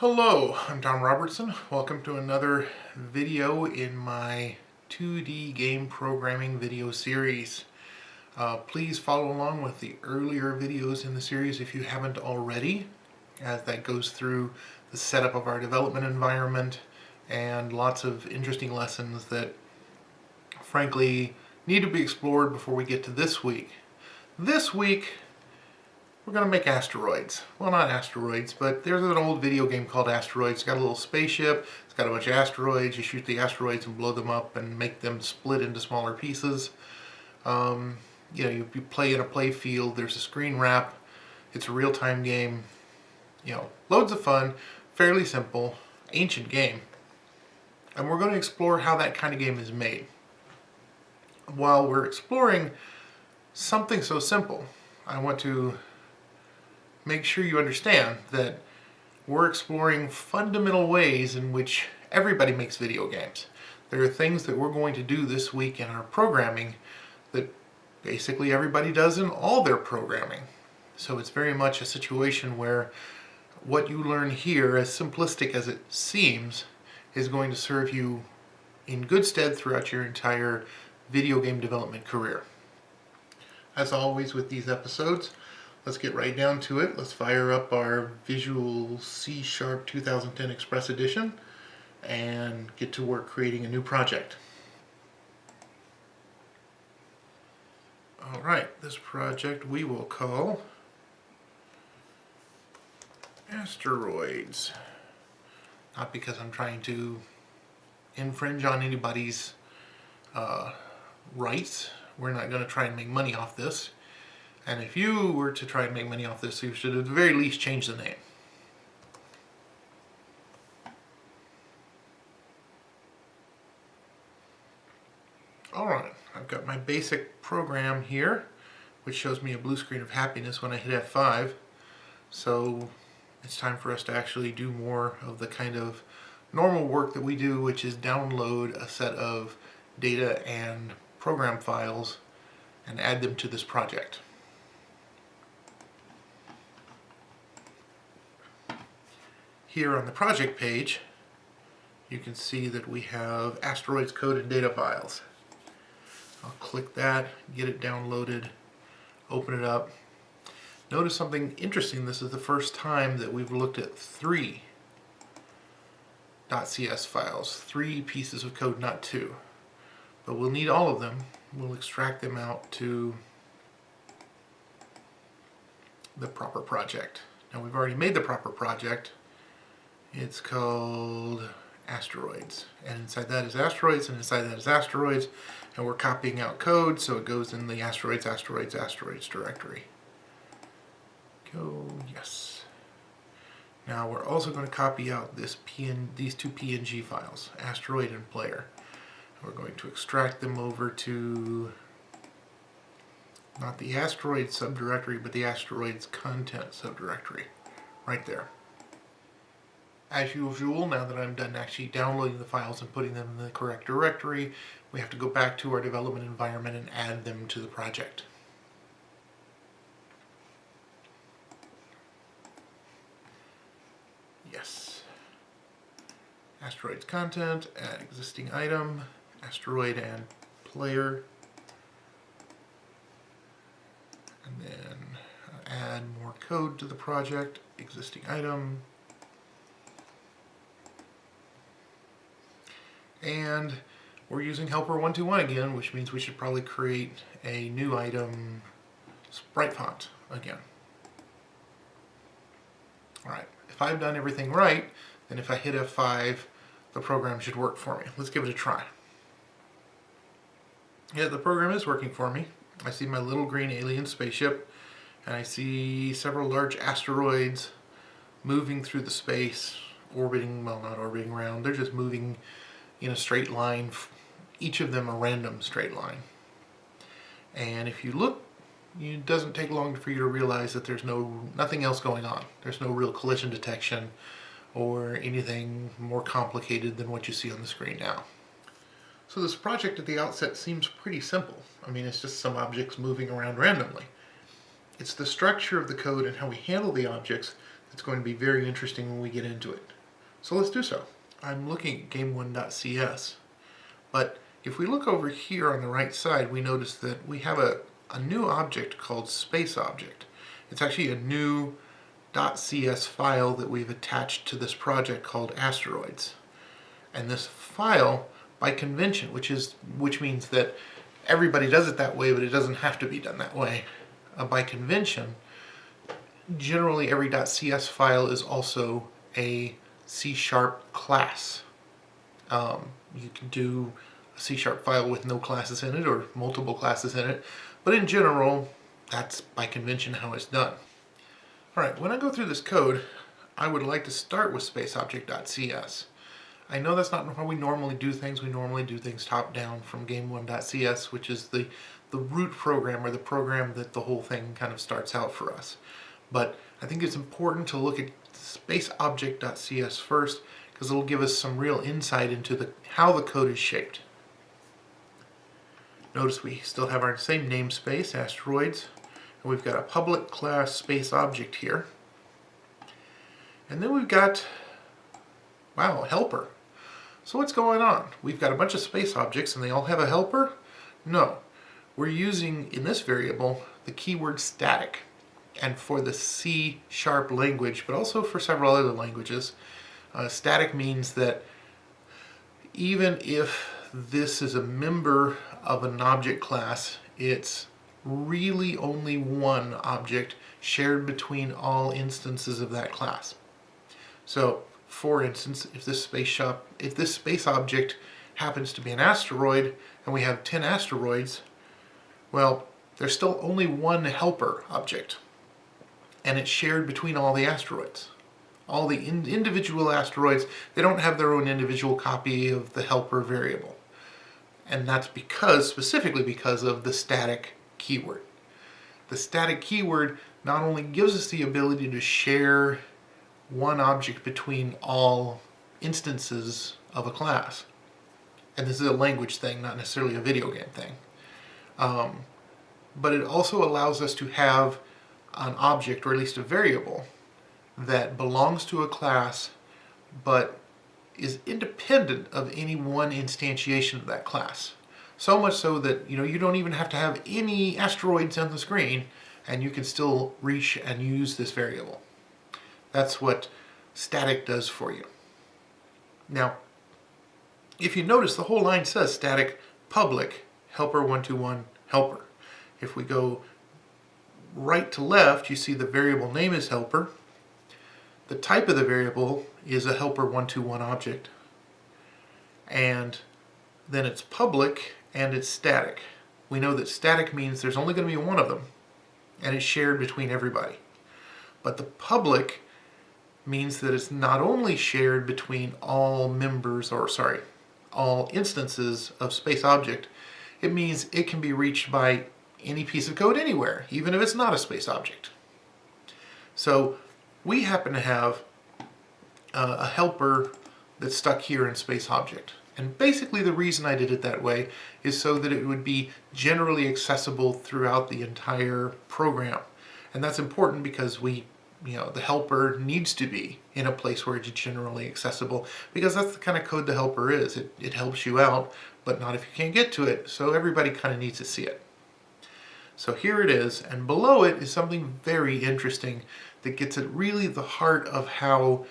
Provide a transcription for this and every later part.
Hello, I'm Tom Robertson. Welcome to another video in my 2D game programming video series. Please follow along with the earlier videos in the series if you haven't already, as that goes through the setup of our development environment and lots of interesting lessons that frankly need to be explored before we get to this week. This week we're going to make asteroids. Well, not asteroids, but there's an old video game called Asteroids. It's got a little spaceship, it's got a bunch of asteroids. You shoot the asteroids and blow them up and make them split into smaller pieces. You play in a play field, there's a screen wrap, it's a real-time game. Loads of fun, fairly simple, ancient game. And we're going to explore how that kind of game is made. While we're exploring something so simple, I want to make sure you understand that we're exploring fundamental ways in which everybody makes video games. There are things that we're going to do this week in our programming that basically everybody does in all their programming. So it's very much a situation where what you learn here, as simplistic as it seems, is going to serve you in good stead throughout your entire video game development career. As always with these episodes, let's get right down to it. Let's fire up our Visual C# 2010 Express Edition and get to work creating a new project. Alright, this project we will call Asteroids. Not because I'm trying to infringe on anybody's rights. We're not going to try and make money off this. And if you were to try and make money off this, you should at the very least change the name. Alright, I've got my basic program here, which shows me a blue screen of happiness when I hit F5. So it's time for us to actually do more of the kind of normal work that we do, which is download a set of data and program files and add them to this project. Here on the project page, you can see that we have Asteroids code and data files. I'll click that, get it downloaded, open it up. Notice something interesting. This is the first time that we've looked at 3 .cs files, 3 pieces of code, not 2. But we'll need all of them. We'll extract them out to the proper project. Now we've already made the proper project. It's called Asteroids, and inside that is Asteroids, and inside that is Asteroids, and we're copying out code so it goes in the Asteroids directory. Go, yes. Now we're also going to copy out these 2 PNG files, Asteroid and Player. We're going to extract them over to not the Asteroids subdirectory, but the Asteroids content subdirectory, right there. As usual, now that I'm done actually downloading the files and putting them in the correct directory, we have to go back to our development environment and add them to the project. Yes. Asteroids content, add existing item, Asteroid and Player, and then add more code to the project, existing item, and we're using helper 121 again, which means we should probably create a new item sprite font again. Alright, if I've done everything right, then if I hit F5, the program should work for me. Let's give it a try. Yeah, the program is working for me. I see my little green alien spaceship, and I see several large asteroids moving through the space, orbiting, well, not orbiting around, they're just moving in a straight line, each of them a random straight line. And if you look, it doesn't take long for you to realize that there's nothing else going on. There's no real collision detection or anything more complicated than what you see on the screen now. So this project at the outset seems pretty simple. I mean, it's just some objects moving around randomly. It's the structure of the code and how we handle the objects It's going to be very interesting when we get into it. So let's do so. I'm looking at game1.cs, but if we look over here on the right side, we notice that we have a new object called space object. It's actually a new .cs file that we've attached to this project called Asteroids. And this file, by convention, which means that everybody does it that way, but it doesn't have to be done that way. By convention, generally every .cs file is also a C# class. You can do a C# file with no classes in it or multiple classes in it, but in general, that's by convention how it's done. Alright, when I go through this code, I would like to start with spaceObject.cs. I know that's not how we normally do things. We normally do things top down from game1.cs, which is the root program, or the program that the whole thing kind of starts out for us. But I think it's important to look at spaceObject.cs first, because it'll give us some real insight into how the code is shaped. Notice we still have our same namespace, Asteroids, and we've got a public class space object here. And then we've got, wow, a helper. So what's going on? We've got a bunch of space objects and they all have a helper? No. We're using, in this variable, the keyword static. And for the C# language, but also for several other languages, static means that even if this is a member of an object class, it's really only one object shared between all instances of that class. So, for instance, if this space object happens to be an asteroid and we have 10 asteroids, well, there's still only one helper object, and it's shared between all the asteroids. All the individual asteroids, they don't have their own individual copy of the helper variable. And that's specifically because of the static keyword. The static keyword not only gives us the ability to share one object between all instances of a class, and this is a language thing, not necessarily a video game thing, but it also allows us to have an object, or at least a variable, that belongs to a class but is independent of any one instantiation of that class. So much so that you don't even have to have any asteroids on the screen and you can still reach and use this variable. That's what static does for you. Now, if you notice, the whole line says static public helper121 helper. If we go right to left, you see the variable name is helper. The type of the variable is a helper121 object. And then it's public and it's static. We know that static means there's only going to be one of them, and it's shared between everybody. But the public means that it's not only shared between all all instances of space object, it means it can be reached by any piece of code anywhere, even if it's not a space object. So we happen to have a helper that's stuck here in space object. And basically the reason I did it that way is so that it would be generally accessible throughout the entire program. And that's important because the helper needs to be in a place where it's generally accessible, because that's the kind of code the helper is. It helps you out, but not if you can't get to it. So everybody kind of needs to see it. So here it is, and below it is something very interesting that gets at really the heart of how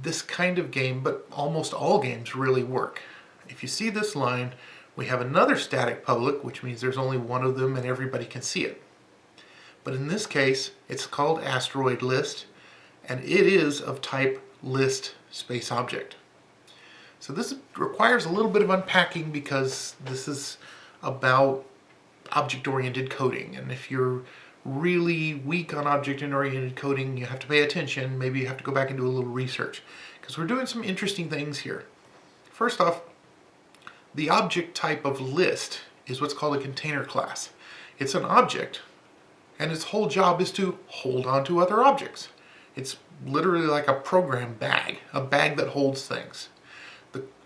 this kind of game, but almost all games, really work. If you see this line, we have another static public, which means there's only one of them and everybody can see it. But in this case, it's called asteroid list, and it is of type list space object. So this requires a little bit of unpacking because this is about object-oriented coding, and if you're really weak on object-oriented coding, you have to pay attention. Maybe you have to go back and do a little research, because we're doing some interesting things here. First off, the object type of list is what's called a container class. It's an object, and its whole job is to hold on to other objects. It's literally like a program bag, a bag that holds things.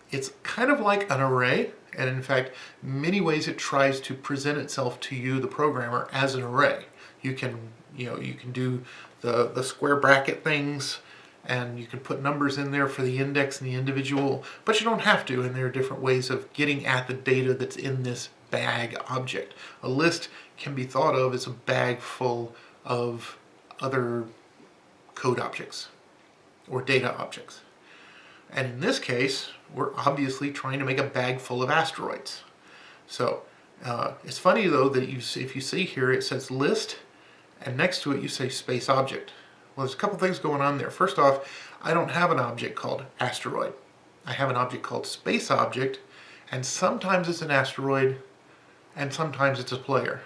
It's kind of like an array, and in fact, many ways it tries to present itself to you, the programmer, as an array. You can do the square bracket things, and you can put numbers in there for the index and the individual, but you don't have to, and there are different ways of getting at the data that's in this bag object. A list can be thought of as a bag full of other code objects or data objects. And in this case, we're obviously trying to make a bag full of asteroids. So it's funny though that if you see here, it says list, and next to it you say space object. Well, there's a couple things going on there. First off, I don't have an object called asteroid. I have an object called space object, and sometimes it's an asteroid, and sometimes it's a player.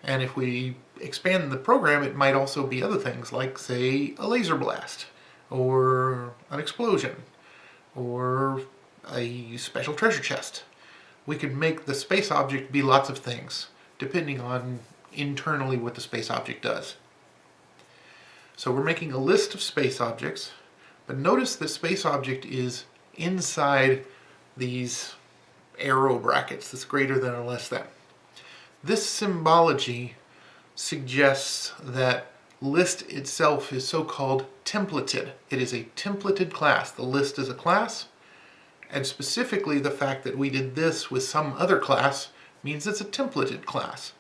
And if we expand the program, it might also be other things like, say, a laser blast, or an explosion, or a special treasure chest. We could make the space object be lots of things, depending on internally what the space object does. So we're making a list of space objects, but notice the space object is inside these arrow brackets that's greater than or less than. This symbology suggests that list itself is so-called templated. It is a templated class. The list is a class, and specifically the fact that we did this with some other class means it's a templated class.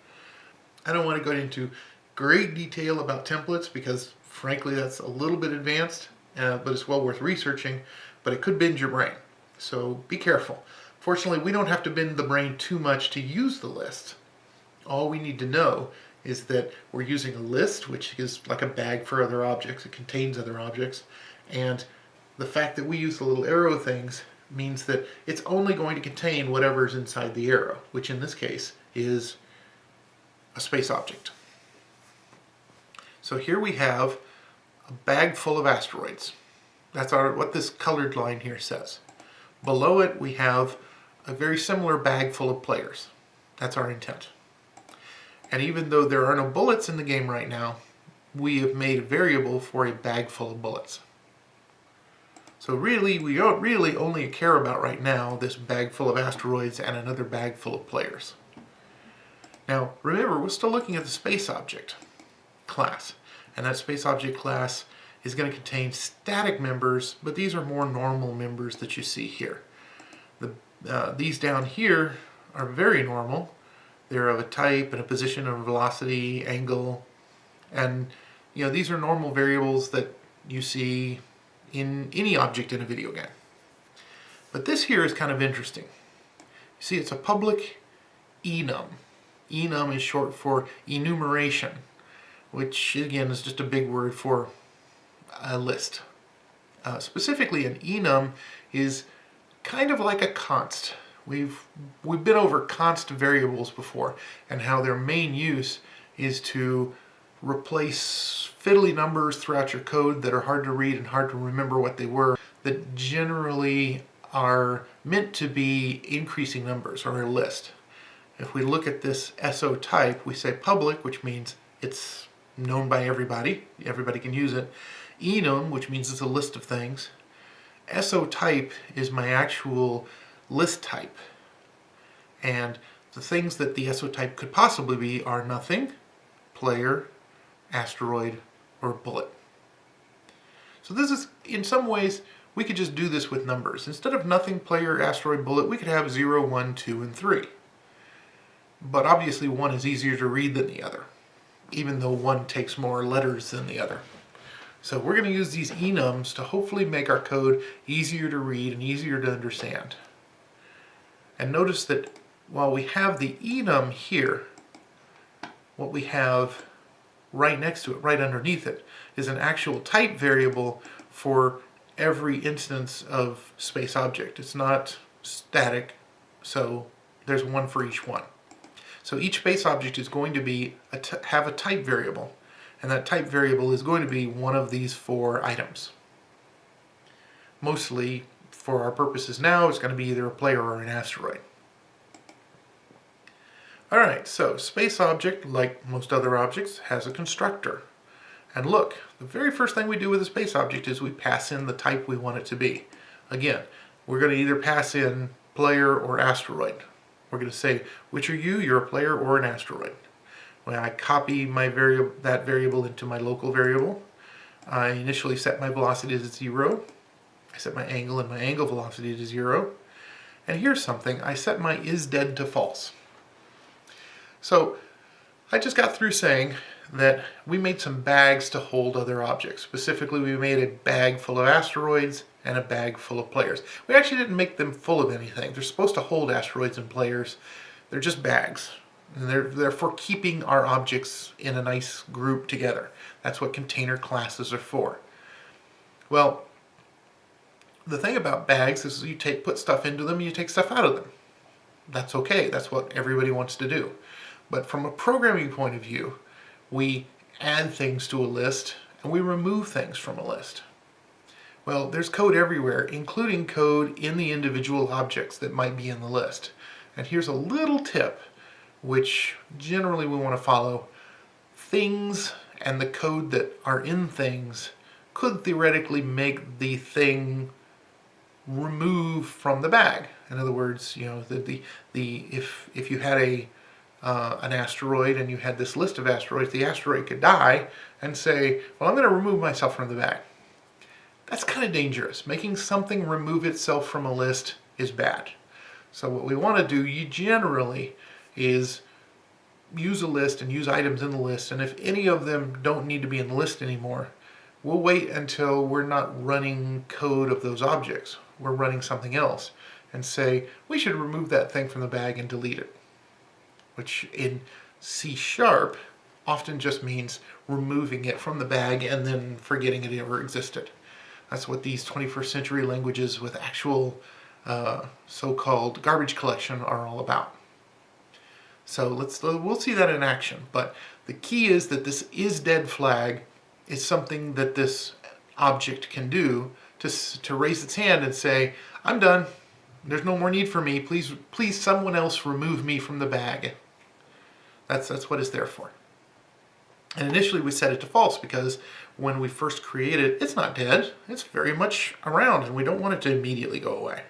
I don't want to go into great detail about templates because frankly that's a little bit advanced, but it's well worth researching, but it could bend your brain. So be careful. Fortunately, we don't have to bend the brain too much to use the list. All we need to know is that we're using a list, which is like a bag for other objects. It contains other objects. And the fact that we use the little arrow things means that it's only going to contain whatever's inside the arrow, which in this case is a space object. So here we have a bag full of asteroids. That's what this colored line here says. Below it we have a very similar bag full of players. That's our intent. And even though there are no bullets in the game right now, we have made a variable for a bag full of bullets. So really, we don't really only care about right now this bag full of asteroids and another bag full of players. Now, remember, we're still looking at the space object class. And that space object class is going to contain static members, but these are more normal members that you see here. These down here are very normal. They're of a type and a position and a velocity, angle, and these are normal variables that you see in any object in a video game. But this here is kind of interesting. You see, it's a public enum. Enum is short for enumeration, which again is just a big word for a list. Specifically, an enum is kind of like a const. We've been over const variables before and how their main use is to replace fiddly numbers throughout your code that are hard to read and hard to remember what they were, that generally are meant to be increasing numbers or a list. If we look at this SO type, we say public, which means it's known by everybody can use it. Enum, which means it's a list of things. SO type is my actual list type, and the things that the SO type could possibly be are nothing, player, asteroid, or bullet. So this is, in some ways, we could just do this with numbers. Instead of nothing, player, asteroid, bullet, we could have 0, 1, 2, and 3. But obviously one is easier to read than the other, even though one takes more letters than the other. So we're going to use these enums to hopefully make our code easier to read and easier to understand. And notice that while we have the enum here, what we have right next to it, right underneath it, is an actual type variable for every instance of space object. It's not static, so there's one for each one. So each space object is going to be have a type variable, and that type variable is going to be one of these 4 items. Mostly, for our purposes now, it's going to be either a player or an asteroid. Alright, so space object, like most other objects, has a constructor. And look, the very first thing we do with a space object is we pass in the type we want it to be. Again, we're going to either pass in player or asteroid. We're going to say, which are you? You're a player or an asteroid. When I copy my that variable into my local variable, I initially set my velocity to 0. I set my angle and my angle velocity to 0. And here's something, I set my isDead to false. So I just got through saying that we made some bags to hold other objects. Specifically, we made a bag full of asteroids and a bag full of players. We actually didn't make them full of anything. They're supposed to hold asteroids and players. They're just bags. And they're for keeping our objects in a nice group together. That's what container classes are for. Well, the thing about bags is you put stuff into them and you take stuff out of them. That's okay. That's what everybody wants to do. But from a programming point of view, we add things to a list and we remove things from a list. Well, there's code everywhere, including code in the individual objects that might be in the list. And here's a little tip, which generally we want to follow. Things and the code that are in things could theoretically make the thing remove from the bag. In other words, you know, if you had an asteroid and you had this list of asteroids, the asteroid could die and say, well, I'm going to remove myself from the bag. That's kind of dangerous. Making something remove itself from a list is bad. So what we want to do generally is use a list and use items in the list, and if any of them don't need to be in the list anymore, we'll wait until we're not running code of those objects. We're running something else and say, we should remove that thing from the bag and delete it. Which in C# often just means removing it from the bag and then forgetting it ever existed. That's what these 21st century languages with actual so-called garbage collection are all about. So we'll see that in action. But the key is that this isDead flag is something that this object can do to raise its hand and say, I'm done. There's no more need for me. Please someone else remove me from the bag. That's what it's there for. And initially we set it to false because when we first create it, it's not dead. It's very much around and we don't want it to immediately go away.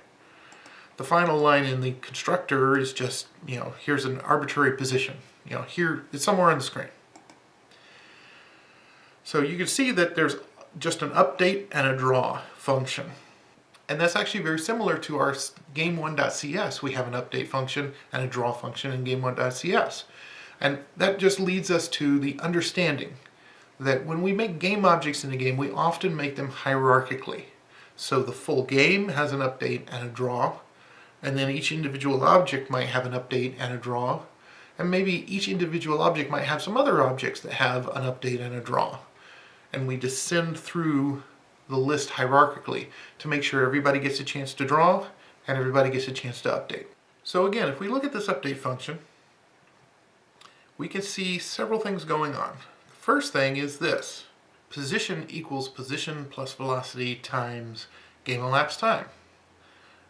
The final line in the constructor is just, you know, here's an arbitrary position. You know, here it's somewhere on the screen. So you can see that there's just an update and a draw function. And that's actually very similar to our game1.cs. We have an update function and a draw function in game1.cs. And that just leads us to the understanding that when we make game objects in a game, we often make them hierarchically. So the full game has an update and a draw, and then each individual object might have an update and a draw, and maybe each individual object might have some other objects that have an update and a draw. And we descend through the list hierarchically to make sure everybody gets a chance to draw and everybody gets a chance to update. So again, if we look at this update function, we can see several things going on. The first thing is this: position equals position plus velocity times game elapsed time.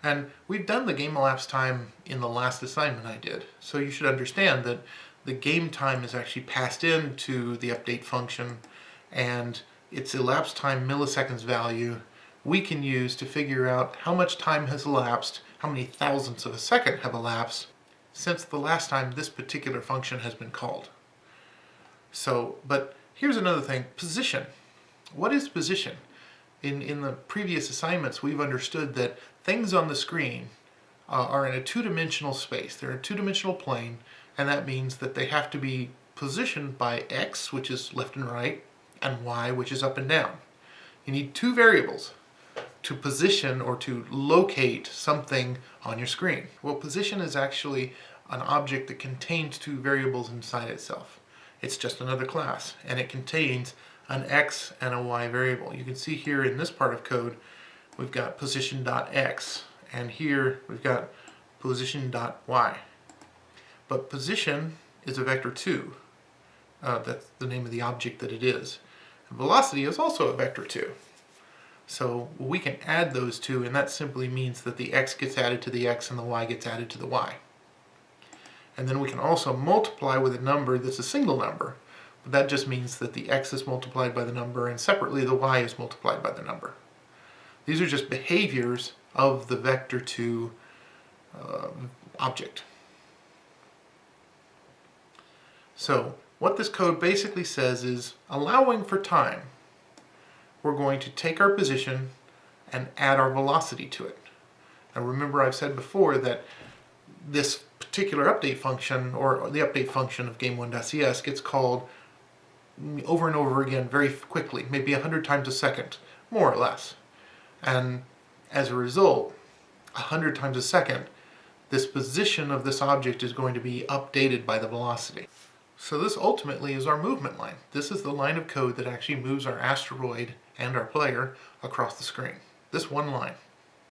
And we've done the game elapsed time in the last assignment I did. So you should understand that the game time is actually passed into the update function, and its elapsed time milliseconds value we can use to figure out how much time has elapsed, how many thousandths of a second have elapsed since the last time this particular function has been called. So, but here's another thing, position. What is position? In the previous assignments, we've understood that things on the screen are in a two-dimensional space. They're in a two-dimensional plane, and that means that they have to be positioned by x, which is left and right, and y, which is up and down. You need two variables to position or to locate something on your screen. Well, position is actually an object that contains two variables inside itself. It's just another class, and it contains an x and a y variable. You can see here in this part of code, we've got position.x, and here we've got position.y. But position is a vector 2. That's the name of the object that it is. And velocity is also a vector 2. So we can add those two, and that simply means that the x gets added to the x and the y gets added to the y. And then we can also multiply with a number that's a single number. But that just means that the x is multiplied by the number, and separately the y is multiplied by the number. These are just behaviors of the vector 2 object. So What this code basically says is, allowing for time, we're going to take our position and add our velocity to it. Now remember, I've said before that this particular update function, or the update function of game1.cs, gets called over and over again very quickly, maybe 100 times a second, more or less. And as a result, 100 times a second, this position of this object is going to be updated by the velocity. So this ultimately is our movement line. This is the line of code that actually moves our asteroid and our player across the screen. This one line.